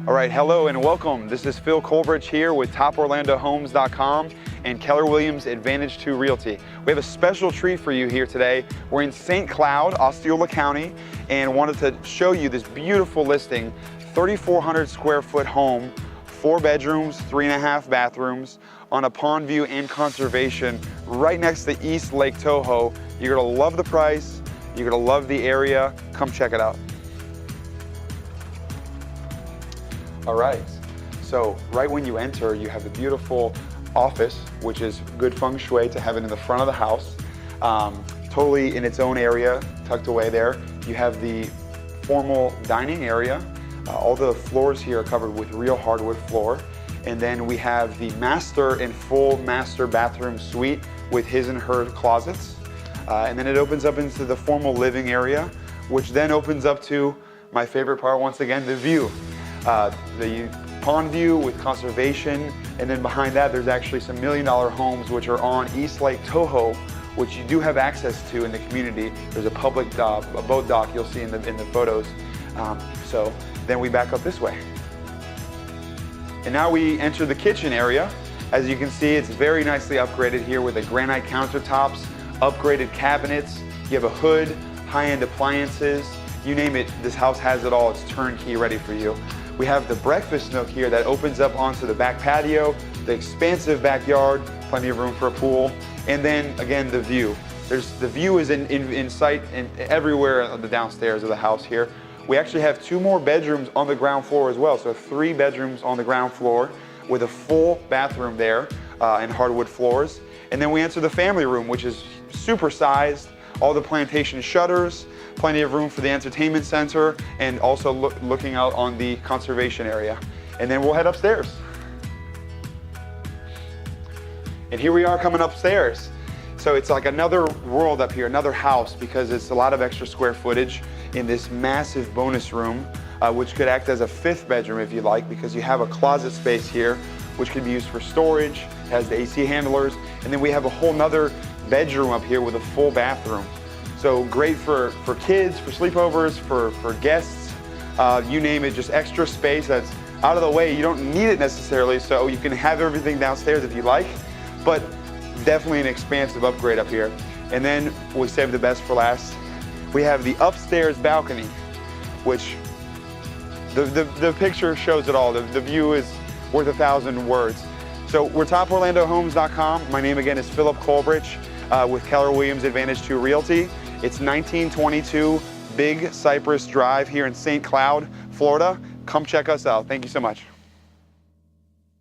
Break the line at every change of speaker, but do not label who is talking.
All right, hello and welcome. This is Phil Colbridge here with TopOrlandoHomes.com and Keller Williams Advantage 2 Realty. We have a special treat for you here today. We're in St. Cloud, Osceola County, and wanted to show you this beautiful listing, 3,400 square foot home, 4 bedrooms, 3.5 bathrooms, on a pond view and conservation, right next to East Lake Toho. You're gonna love the price, you're gonna love the area. Come check it out. All right, so right when you enter, you have the beautiful office, which is good feng shui to have it in the front of the house, totally in its own area, tucked away there. You have the formal dining area. All the floors here are covered with real hardwood floor. And then we have the master and full master bathroom suite with his and her closets. And then it opens up into the formal living area, which then opens up to my favorite part, once again, the view. The pond view with conservation, and then behind that there's actually some $1 million homes which are on East Lake Toho, which you do have access to in the community. There's a public dock, a boat dock you'll see in the photos. So then we back up this way. And now we enter the kitchen area. As you can see, it's very nicely upgraded here with the granite countertops, upgraded cabinets. You have a hood, high-end appliances, you name it, this house has it all. It's turnkey ready for you. We have the breakfast nook here that opens up onto the back patio, the expansive backyard, plenty of room for a pool, and then again the view. The view is in sight and everywhere on the downstairs of the house here. We actually have 2 more bedrooms on the ground floor as well, so 3 bedrooms on the ground floor with a full bathroom there and hardwood floors. And then we enter the family room, which is super sized, all the plantation shutters, plenty of room for the entertainment center, and also looking out on the conservation area. And then we'll head upstairs. And here we are coming upstairs. So it's like another world up here, another house, because it's a lot of extra square footage in this massive bonus room, which could act as a 5th bedroom if you like, because you have a closet space here, which can be used for storage. It has the AC handlers, and then we have a whole nother bedroom up here with a full bathroom. So great for kids, for sleepovers, for guests, you name it, just extra space that's out of the way. You don't need it necessarily, so you can have everything downstairs if you like, but definitely an expansive upgrade up here. And then we saved the best for last. We have the upstairs balcony, which the picture shows it all. The view is worth 1,000 words. So we're TopOrlandoHomes.com. My name again is Philip Colbridge with Keller Williams Advantage 2 Realty. It's 1922 Big Cypress Drive here in St. Cloud, Florida. Come check us out. Thank you so much.